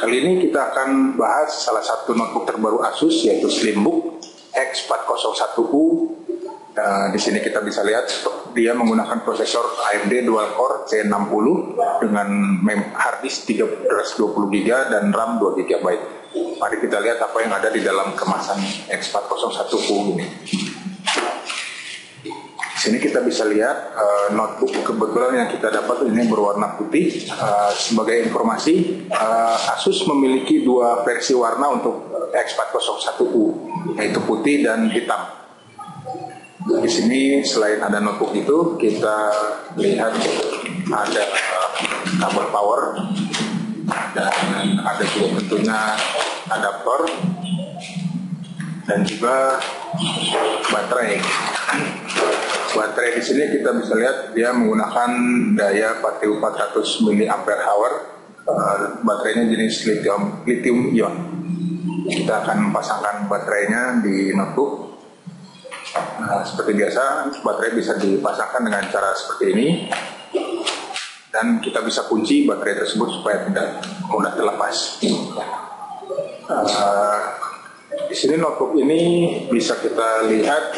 Kali ini kita akan bahas salah satu notebook terbaru Asus, yaitu Slimbook X401U. Di sini kita bisa lihat dia menggunakan prosesor AMD Dual Core C60 dengan hard disk 320GB dan RAM 2GB. Mari kita lihat apa yang ada di dalam kemasan X401U ini. Di sini kita bisa lihat notebook kebetulan yang kita dapat ini berwarna putih. Sebagai informasi, Asus memiliki dua versi warna untuk X401U, yaitu putih dan hitam. Di sini selain ada notebook itu, kita lihat ada kabel power dan ada juga tentunya adaptor dan juga baterai. Baterai di sini kita bisa lihat dia menggunakan daya 4400 mAh. Baterainya jenis lithium ion. Kita akan pasangkan baterainya di notebook. Seperti biasa, baterai bisa dipasangkan dengan cara seperti ini, dan kita bisa kunci baterai tersebut supaya tidak mudah terlepas. Di sini notebook ini bisa kita lihat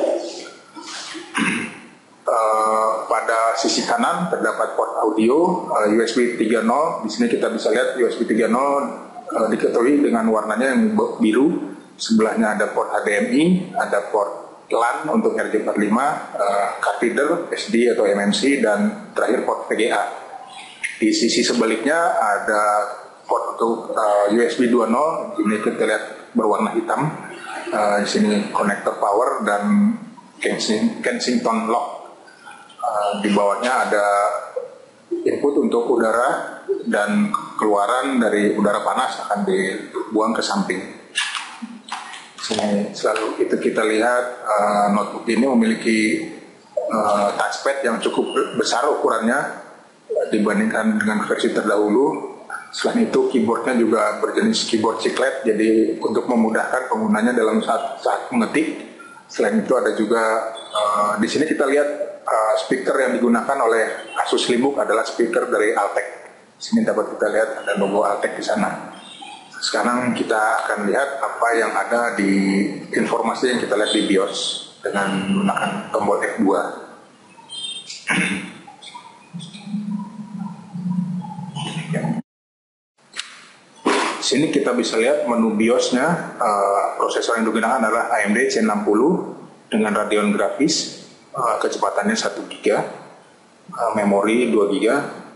pada sisi kanan terdapat port audio USB 3.0. Di sini kita bisa lihat USB 3.0 diketahui dengan warnanya yang biru. Sebelahnya ada port HDMI, ada port LAN untuk RJ45, card reader, SD atau MMC, dan terakhir port VGA. Di sisi sebaliknya ada port untuk USB 2.0. Ini kita lihat berwarna hitam. Di sini konektor power dan Kensington lock. Di bawahnya ada input untuk udara, dan keluaran dari udara panas akan dibuang ke samping. Selalu itu kita lihat notebook ini memiliki touchpad yang cukup besar ukurannya dibandingkan dengan versi terdahulu. Selain itu keyboardnya juga berjenis keyboard chiclet, jadi untuk memudahkan penggunanya dalam saat mengetik. Selain itu ada juga di sini kita lihat speaker yang digunakan oleh Asus Slimbook adalah speaker dari Altec. Sini dapat kita lihat ada logo Altec di sana. Sekarang kita akan lihat apa yang ada di informasi yang kita lihat di BIOS dengan menggunakan tombol F2. Di sini kita bisa lihat menu BIOS-nya. Prosesor yang digunakan adalah AMD C60 dengan Radeon grafis, kecepatannya 1 GB, memori 2 GB.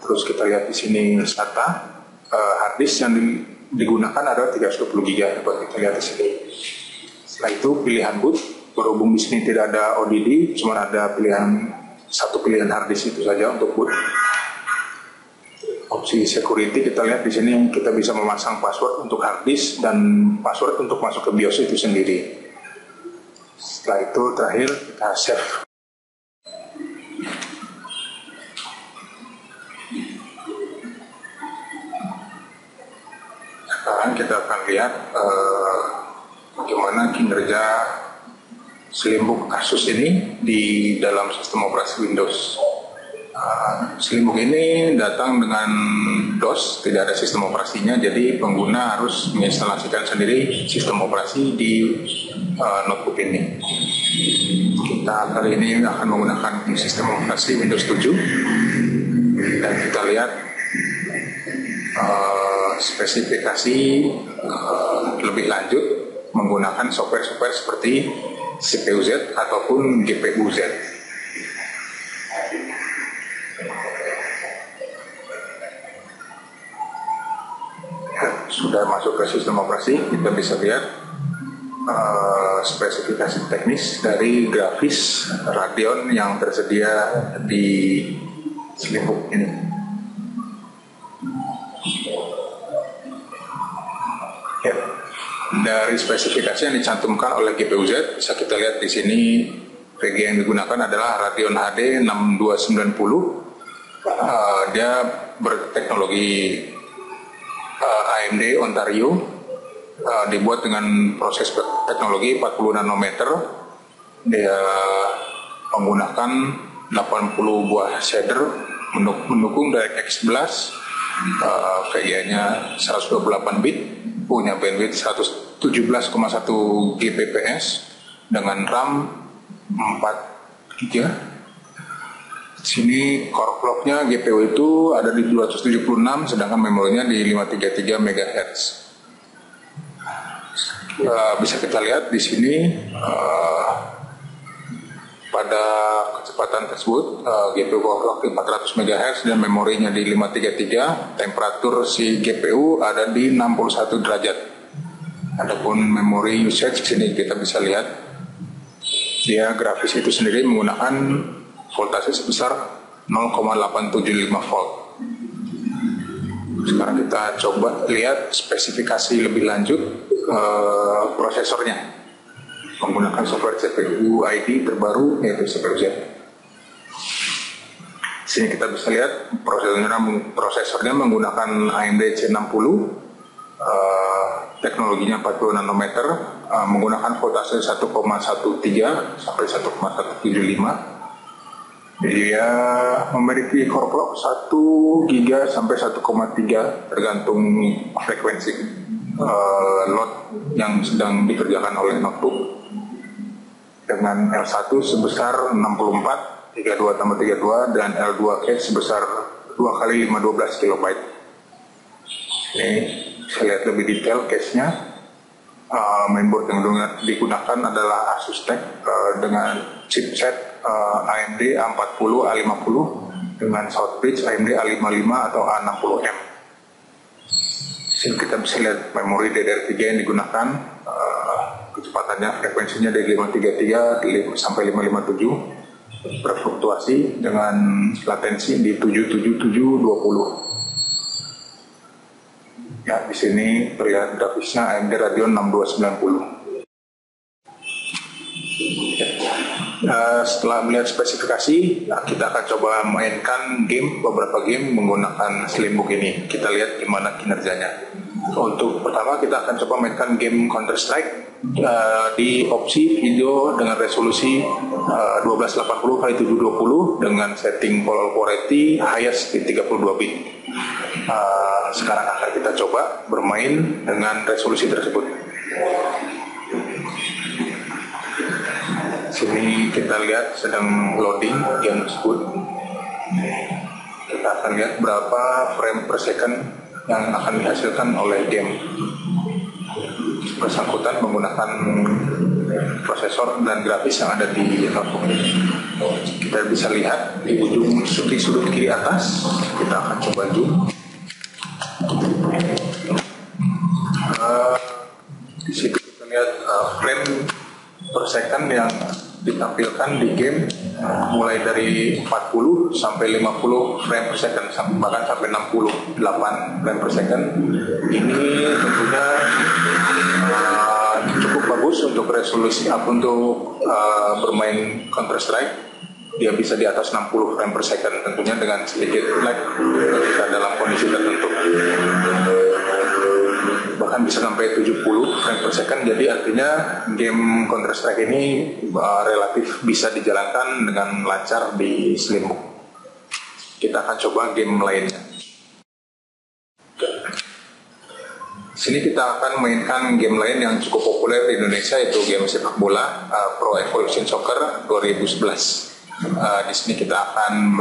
Terus kita lihat di sini SATA, hard disk yang digunakan adalah 320 GB. Dapat kita lihat di sini. Setelah itu pilihan boot, berhubung di sini tidak ada ODD, cuma ada satu pilihan hard disk itu saja untuk boot. Opsi security kita lihat di sini, kita bisa memasang password untuk hard disk dan password untuk masuk ke BIOS itu sendiri. Setelah itu terakhir kita save. Sekarang kita akan lihat bagaimana kinerja Slimbook Asus ini di dalam sistem operasi Windows. Slimbook ini datang dengan DOS, tidak ada sistem operasinya, jadi pengguna harus menginstalasikan sendiri sistem operasi di notebook ini. Kita kali ini akan menggunakan sistem operasi Windows 7, dan kita lihat spesifikasi lebih lanjut menggunakan software-software seperti CPU-Z ataupun GPU-Z. Sudah masuk ke sistem operasi, kita bisa lihat spesifikasi teknis dari grafis Radeon yang tersedia di Slimbook ini. Ya. Dari spesifikasi yang dicantumkan oleh GPU-Z, bisa kita lihat di sini VGA yang digunakan adalah Radeon HD 6290. Dia berteknologi AMD Ontario, dibuat dengan proses teknologi 40 nanometer. Dia menggunakan 80 buah shader, mendukung DirectX 11 VGA-nya 128 bit, punya bandwidth 117,1 Gbps dengan RAM 4 GB. Sini core clock-nya GPU itu ada di 276, sedangkan memorinya di 533 MHz. Bisa kita lihat di sini pada kecepatan tersebut GPU core clock di 400 MHz dan memorinya di 533. Temperatur si GPU ada di 61 derajat. Adapun memori usage sini kita bisa lihat dia grafis itu sendiri menggunakan voltase sebesar 0,875 volt. Sekarang kita coba lihat spesifikasi lebih lanjut prosesornya menggunakan software CPU ID terbaru yaitu CPU Z. Sini kita bisa lihat prosesornya menggunakan AMD C60, teknologinya 40 nanometer, menggunakan voltase 1,13 sampai 1,175. Dia memiliki core clock 1 GB sampai 1,3 tergantung frekuensi load yang sedang dikerjakan oleh notebook, dengan L1 sebesar 64 32 tambah 32 dan L2 cache sebesar 2 kali 512 KB. Ini saya lihat lebih detail cache-nya. Mainboard yang digunakan adalah Asus TUF dengan chipset AMD A40 A50 dengan Southbridge AMD A55 atau A60M. Sini kita bisa lihat memori DDR3 yang digunakan, kecepatannya frekuensinya dari 533 sampai 557, berfluktuasi dengan latensi di 77720. Ya, di sini terlihat grafisnya AMD Radeon 6290. Setelah melihat spesifikasi, kita akan coba mainkan beberapa game menggunakan Slimbook ini. Kita lihat gimana kinerjanya. Untuk pertama kita akan coba mainkan game Counter Strike di opsi video dengan resolusi 1280x720 dengan setting color quality highest di 32 bit. Sekarang akan kita coba bermain dengan resolusi tersebut. Sini kita lihat sedang loading game tersebut. Kita akan lihat berapa frame per second yang akan dihasilkan oleh game bersangkutan menggunakan prosesor dan grafis yang ada di notebook. Kita bisa lihat di ujung sudut kiri atas. Kita akan coba zoom. Di situ kita lihat frame per second yang ditampilkan di game mulai dari 40 sampai 50 frame per second, bahkan sampai 68 frame per second. Ini tentunya cukup bagus untuk resolusi untuk bermain Counter Strike. Dia bisa di atas 60 frame per second, tentunya dengan sedikit lag ketika dalam kondisi tertentu. Bahkan bisa sampai 70 frame per second. Jadi artinya game Counter Strike ini relatif bisa dijalankan dengan lancar di Slimbook. Kita akan coba game lainnya. Sini kita akan mainkan game lain yang cukup populer di Indonesia, yaitu game sepak bola Pro Evolution Soccer 2011. Di sini kita akan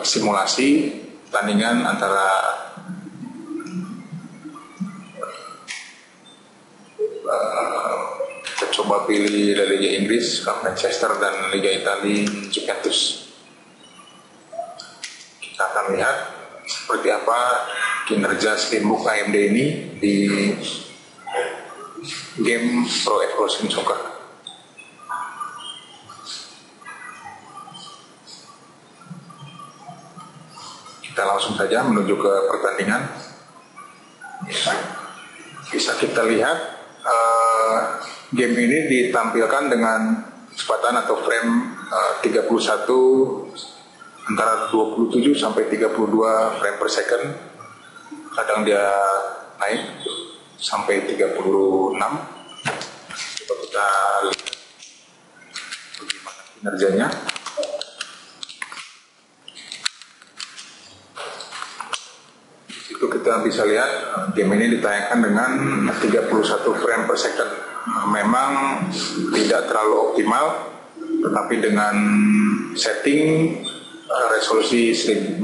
simulasi pertandingan antara kita coba pilih dari Liga Inggris, Manchester, dan Liga Italia, Juventus. Kita akan lihat seperti apa kinerja Slimbook AMD ini di game Pro Evolution Soccer. Kita langsung saja menuju ke pertandingan. Bisa kita lihat game ini ditampilkan dengan kecepatan atau frame 31 antara 27 sampai 32 frame per second. Kadang dia naik sampai 36. Coba kita lihat bagaimana kinerjanya. kita bisa lihat game ini ditayangkan dengan 31 frame per second. Memang tidak terlalu optimal, tetapi dengan setting resolusi 1280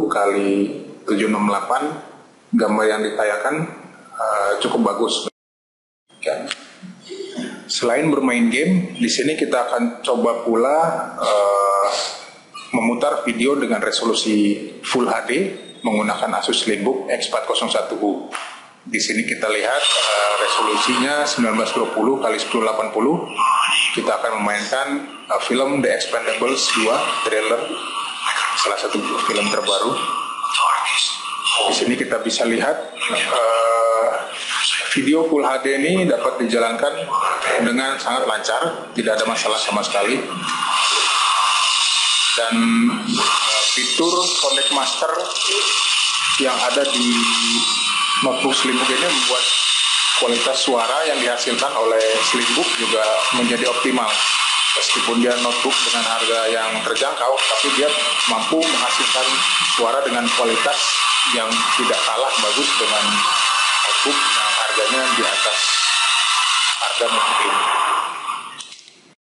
kali 768, gambar yang ditayangkan cukup bagus. Selain bermain game, di sini kita akan coba pula memutar video dengan resolusi Full HD menggunakan Asus Slimbook X401U. Di sini kita lihat resolusinya 1920 x 1080. Kita akan memainkan film The Expendables 2 trailer, salah satu film terbaru. Di sini kita bisa lihat video Full HD ini dapat dijalankan dengan sangat lancar, tidak ada masalah sama sekali. Dan fitur Connect Master yang ada di notebook Slimbook ini membuat kualitas suara yang dihasilkan oleh Slimbook juga menjadi optimal. Meskipun dia notebook dengan harga yang terjangkau, tapi dia mampu menghasilkan suara dengan kualitas yang tidak kalah bagus dengan notebook yang harganya di atas harga notebook ini.